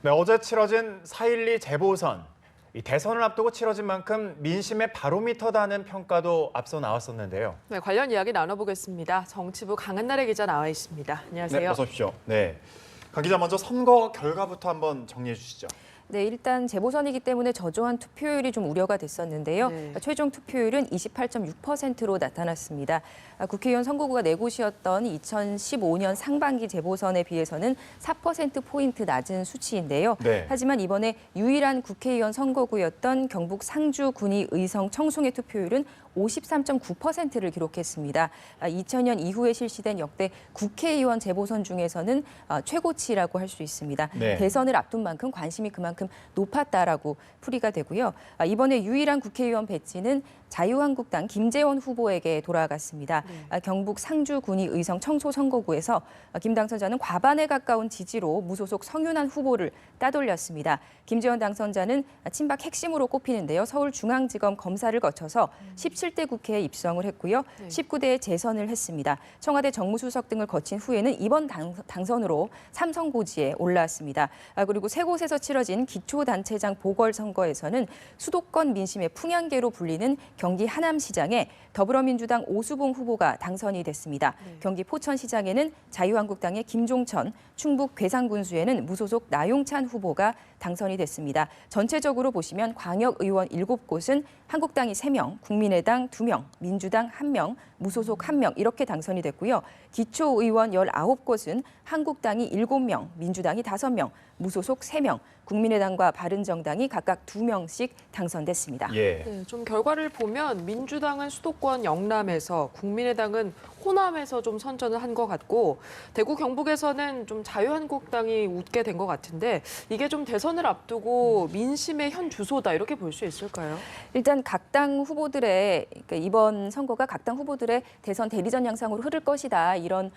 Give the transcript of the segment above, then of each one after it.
네, 어제 치러진 4.12 재보선. 이 대선을 앞두고 치러진 만큼 민심의 바로미터다는 평가도 앞서 나왔었는데요. 네, 관련 이야기 나눠보겠습니다. 정치부 강한나래 기자 나와 있습니다. 안녕하세요. 네, 어서 오십시오. 네, 강 기자 먼저 선거 결과부터 한번 정리해 주시죠. 네, 일단 재보선이기 때문에 저조한 투표율이 좀 우려가 됐었는데요. 네. 최종 투표율은 28.6%로 나타났습니다. 국회의원 선거구가 4곳이었던 2015년 상반기 재보선에 비해서는 4%포인트 낮은 수치인데요. 네. 하지만 이번에 유일한 국회의원 선거구였던 경북 상주 군위 의성 청송의 투표율은 53.9%를 기록했습니다. 2000년 이후에 실시된 역대 국회의원 재보선 중에서는 최고치라고 할 수 있습니다. 네. 대선을 앞둔 만큼 관심이 그만큼 높았다라고 풀이가 되고요. 이번에 유일한 국회의원 배치는 자유한국당 김재원 후보에게 돌아갔습니다. 경북 상주 군위 의성 청소 선거구에서 김 당선자는 과반에 가까운 지지로 무소속 성윤환 후보를 따돌렸습니다. 김재원 당선자는 친박 핵심으로 꼽히는데요. 서울중앙지검 검사를 거쳐서 17대 국회에 입성을 했고요. 19대에 재선을 했습니다. 청와대 정무수석 등을 거친 후에는 이번 당선으로 삼성고지에 올라왔습니다. 그리고 세 곳에서 치러진 기초단체장 보궐선거에서는 수도권 민심의 풍향계로 불리는 경기 하남시장에 더불어민주당 오수봉 후보가 당선이 됐습니다. 경기 포천시장에는 자유한국당의 김종천, 충북 괴산군수에는 무소속 나용찬 후보가 당선이 됐습니다. 전체적으로 보시면 광역의원 7곳은 한국당이 3명, 국민의당 2명, 민주당 1명, 무소속 1명 이렇게 당선이 됐고요. 기초의원 19곳은 한국당이 7명, 민주당이 5명, 무소속 3명, 국민의당과 바른정당이 각각 2명씩 당선됐습니다. 예. 네, 좀 결과를 보면 민주당은 수도권 영남에서, 국민의당은 호남에서 좀 선전을 한 것 같고 대구 경북에서는 좀 자유한국당이 웃게 된 것 같은데 이게 좀 대선을 앞두고 민심의 현 주소다 이렇게 볼 수 있을까요? 일단 각 당 후보들의 그러니까 이번 선거가 각 당 후보들의 대선 대리전 양상으로 흐를 것이다 이런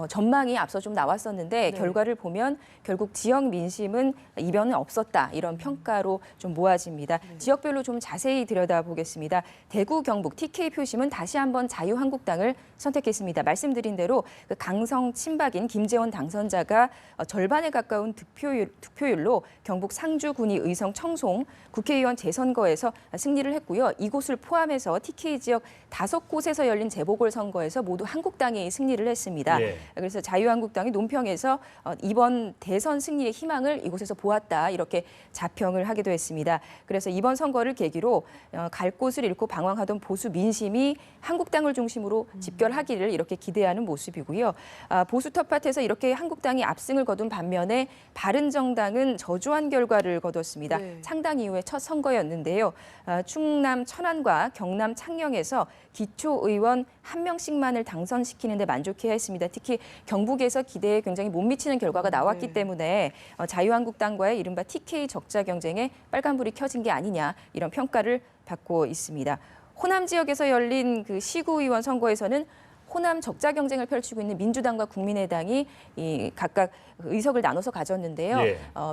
전망이 앞서 좀 나왔었는데 결과를 보면 결국 지역 민심은 이변은 없었다 이런 평가로 좀 모아집니다. 지역별로 좀 자세히 들여다보겠습니다. 대구, 경북, TK 표심은 다시 한번 자유한국당을 선택했습니다. 말씀드린 대로 그 강성 친박인 김재원 당선자가 절반에 가까운 득표율로 경북 상주 군위 의성 청송 국회의원 재선거에서 승리를 했고요. 이곳을 포함해서 TK 지역 5곳에서 열린 재보궐선거에서 모두 한국당이 승리를 했습니다. 예. 그래서 자유한국당이 논평에서 이번 대선 승리의 희망을 이곳에서 보았다 이렇게 자평을 하기도 했습니다. 그래서 이번 선거를 계기로 갈 곳을 잃고 방황하던 보수 민심이 한국당을 중심으로 집결하기를 이렇게 기대하는 모습이고요. 보수 텃밭에서 이렇게 한국당이 압승을 거둔 반면에 바른정당은 저조한 결과를 거뒀습니다. 창당 이후의 첫 선거였는데요. 충남 천안과 경남 창녕에서 기초의원 1명씩만을 당선시키는 데 만족해야 했습니다. 특히 경북에서 기대에 굉장히 못 미치는 결과가 나왔기 때문에 자유한국당과의 이른바 TK 적자 경쟁에 빨간불이 켜진 게 아니냐 이런 평가를 받고 있습니다. 호남 지역에서 열린 그 시구의원 선거에서는 호남 적자 경쟁을 펼치고 있는 민주당과 국민의당이 각각 의석을 나눠서 가졌는데요.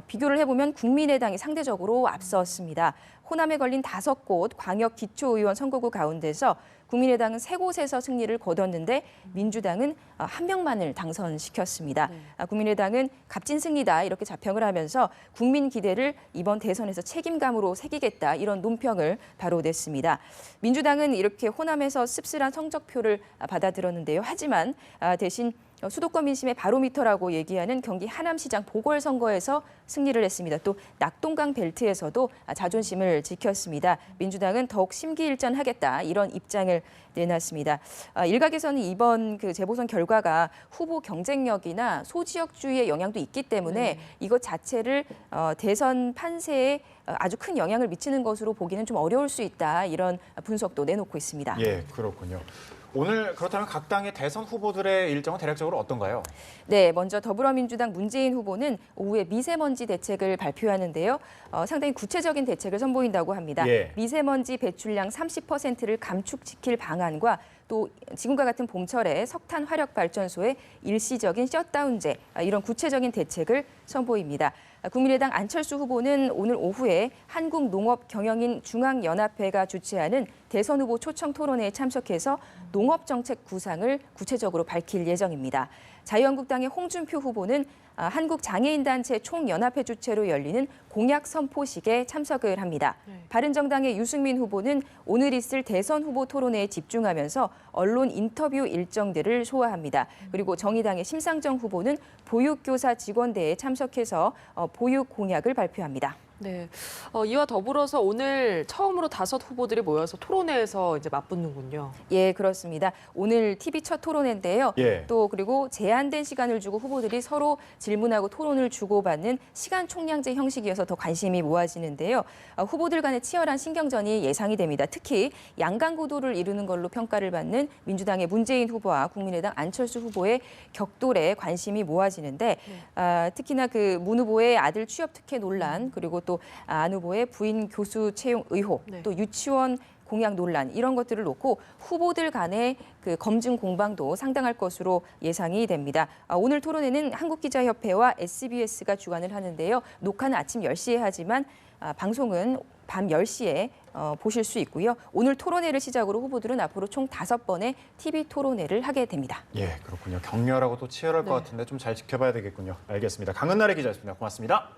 비교를 해보면 국민의당이 상대적으로 앞섰습니다. 호남에 걸린 5곳 광역 기초의원 선거구 가운데서 국민의당은 3곳에서 승리를 거뒀는데 민주당은 1명만을 당선시켰습니다. 국민의당은 값진 승리다 이렇게 자평을 하면서 국민 기대를 이번 대선에서 책임감으로 새기겠다 이런 논평을 바로 냈습니다. 민주당은 이렇게 호남에서 씁쓸한 성적표를 받아들었는데요. 하지만 대신 수도권 민심의 바로미터라고 얘기하는 경기 하남시장 보궐선거에서 승리를 했습니다. 또 낙동강 벨트에서도 자존심을 지켰습니다. 민주당은 더욱 심기일전하겠다 이런 입장을 내놨습니다. 일각에서는 이번 그 재보선 결과가 후보 경쟁력이나 소지역주의의 영향도 있기 때문에 이것 자체를 대선 판세에 아주 큰 영향을 미치는 것으로 보기는 좀 어려울 수 있다 이런 분석도 내놓고 있습니다. 예, 그렇군요. 오늘 그렇다면 각 당의 대선 후보들의 일정은 대략적으로 어떤가요? 네, 먼저 더불어민주당 문재인 후보는 오후에 미세먼지 대책을 발표하는데요. 상당히 구체적인 대책을 선보인다고 합니다. 미세먼지 배출량 30%를 감축시킬 방안과 또 지금과 같은 봄철에 석탄 화력 발전소의 일시적인 셧다운제 이런 구체적인 대책을 선보입니다. 국민의당 안철수 후보는 오늘 오후에 한국농업경영인 중앙연합회가 주최하는 대선 후보 초청 토론회에 참석해서 농업정책 구상을 구체적으로 밝힐 예정입니다. 자유한국당의 홍준표 후보는 한국장애인단체 총연합회 주최로 열리는 공약 선포식에 참석을 합니다. 바른정당의 유승민 후보는 오늘 있을 대선 후보 토론회에 집중하면서 언론 인터뷰 일정들을 소화합니다. 그리고 정의당의 심상정 후보는 보육교사 직원대회에 참석해서 보육 공약을 발표합니다. 네. 이와 더불어서 오늘 처음으로 5 후보들이 모여서 토론회에서 이제 맞붙는군요. 예, 그렇습니다. 오늘 TV 첫 토론회인데요. 예. 또 그리고 제한된 시간을 주고 후보들이 서로 질문하고 토론을 주고받는 시간 총량제 형식이어서 더 관심이 모아지는데요. 후보들 간의 치열한 신경전이 예상이 됩니다. 특히 양강 구도를 이루는 걸로 평가를 받는 민주당의 문재인 후보와 국민의당 안철수 후보의 격돌에 관심이 모아지는데 특히나 그 문 후보의 아들 취업 특혜 논란 그리고 또 안 후보의 부인 교수 채용 의혹, 네. 또 유치원 공약 논란 이런 것들을 놓고 후보들 간의 그 검증 공방도 상당할 것으로 예상이 됩니다. 오늘 토론회는 한국기자협회와 SBS가 주관을 하는데요. 녹화는 아침 10시에 하지만 방송은 밤 10시에 보실 수 있고요. 오늘 토론회를 시작으로 후보들은 앞으로 총 5번의 TV 토론회를 하게 됩니다. 예, 그렇군요. 격렬하고 또 치열할 것 네. 같은데 좀 잘 지켜봐야 되겠군요. 알겠습니다. 강은나래 기자였습니다. 고맙습니다.